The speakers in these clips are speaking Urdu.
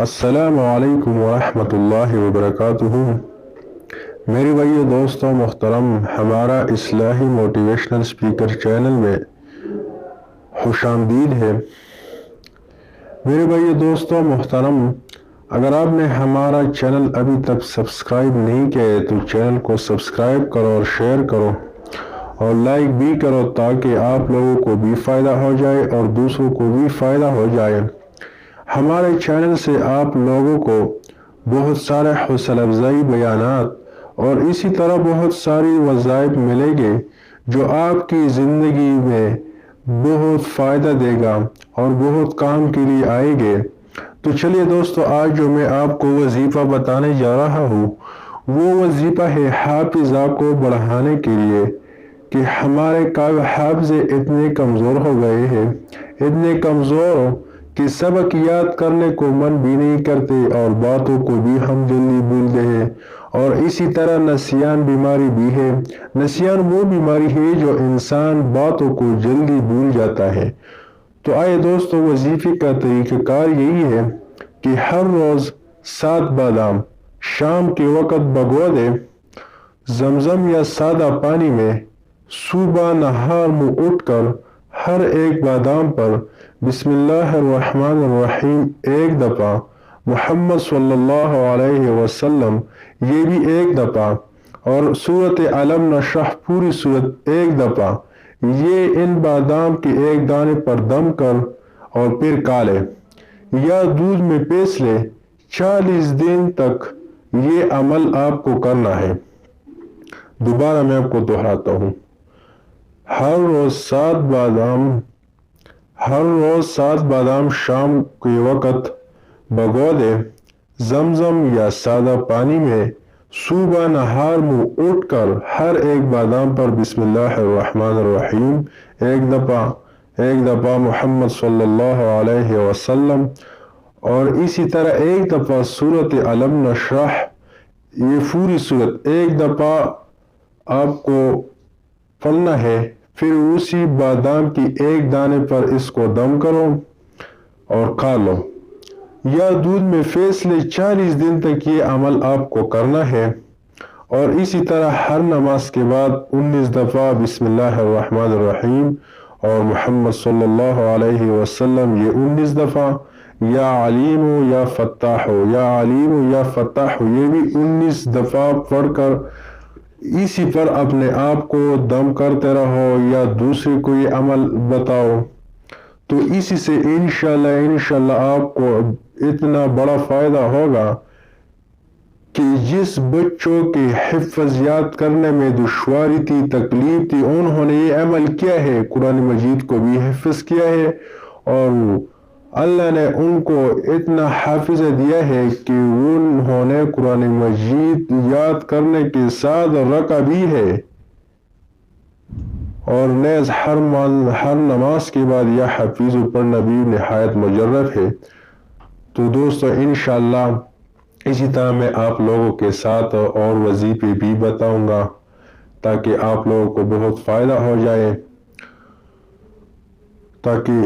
السلام علیکم ورحمۃ اللہ وبرکاتہ۔ میرے بھائیو دوستوں محترم، ہمارا اصلاحی موٹیویشنل سپیکر چینل میں خوش آمدید ہے۔ میرے بھائیو دوستوں محترم، اگر آپ نے ہمارا چینل ابھی تک سبسکرائب نہیں کیا ہے تو چینل کو سبسکرائب کرو اور شیئر کرو اور لائک بھی کرو تاکہ آپ لوگوں کو بھی فائدہ ہو جائے اور دوسروں کو بھی فائدہ ہو جائے۔ ہمارے چینل سے آپ لوگوں کو بہت سارے حوصلہ افزائی بیانات اور اسی طرح بہت ساری وظائف ملیں گے جو آپ کی زندگی میں بہت فائدہ دے گا اور بہت کام کے لیے آئے گے۔ تو چلیے دوستو، آج جو میں آپ کو وظیفہ بتانے جا رہا ہوں وہ وظیفہ ہے حافظہ کو بڑھانے کے لیے کہ ہمارے حافظے اتنے کمزور ہو گئے ہیں، اتنے کمزور کہ سبق یاد کرنے کو من بھی نہیں کرتے اور باتوں کو بھی ہم جلدی بھولتے ہیں، اور اسی طرح نسیان بیماری بھی ہے۔ نسیان وہ بیماری ہے جو انسان باتوں کو جلدی بھول جاتا ہے۔ تو آئے دوستو، وظیفے کا طریقہ کار یہی ہے کہ ہر روز 7 بادام شام کے وقت بھگو دے زمزم یا سادہ پانی میں۔ صبح نہار منہ اٹھ کر ہر ایک بادام پر بسم اللہ الرحمن الرحیم ایک دفعہ، محمد صلی اللہ علیہ وسلم یہ بھی ایک دفعہ، اور سورۃ علم نشرح پوری سورت ایک دفعہ، یہ ان بادام کے ایک دانے پر دم کر اور پھر کھا لے یا دودھ میں پیس لے۔ 40 دن تک یہ عمل آپ کو کرنا ہے۔ دوبارہ میں آپ کو دہراتا ہوں، ہر روز 7 بادام شام کے وقت بھگو دے زمزم یا سادہ پانی میں۔ صبح نہار منہ اٹھ کر ہر ایک بادام پر بسم اللہ الرحمن الرحیم ایک دفعہ محمد صلی اللہ علیہ وسلم، اور اسی طرح ایک دفعہ سورۃ علم نشرح یہ پوری سورت ایک دفعہ آپ کو پڑھنا ہے۔ پھر اسی بادام کی ایک دانے پر اس کو دم کرو اور کھا لو یا دودھ میں پھینس لے۔ 40 دن تک یہ عمل آپ کو کرنا ہے، اور اسی طرح ہر نماز کے بعد 19 دفعہ بسم اللہ الرحمن الرحیم اور محمد صلی اللہ علیہ وسلم یہ 19 دفعہ، یا علیم یا فتاح یا علیم یا فتاح یہ بھی 19 دفعہ پڑھ کر اسی پر اپنے آپ کو دم کرتے رہو یا دوسرے کو یہ عمل بتاؤ، تو اسی سے انشاءاللہ آپ کو اتنا بڑا فائدہ ہوگا کہ جس بچوں کے حفظ یاد کرنے میں دشواری تھی، تکلیف تھی، انہوں نے یہ عمل کیا ہے، قرآن مجید کو بھی حفظ کیا ہے، اور اللہ نے ان کو اتنا حافظہ دیا ہے کہ انہوں نے قرآن مجید یاد کرنے کے ساتھ رکھا بھی ہے، اور نیز ہر نماز کے بعد یہ حفیظ پڑھنا بھی نہایت مجرب ہے۔ تو دوستو انشاءاللہ اسی طرح میں آپ لوگوں کے ساتھ اور وظیفے بھی بتاؤں گا تاکہ آپ لوگوں کو بہت فائدہ ہو جائے، تاکہ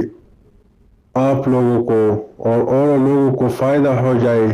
آپ لوگوں کو اور لوگوں کو فائدہ ہو جائے۔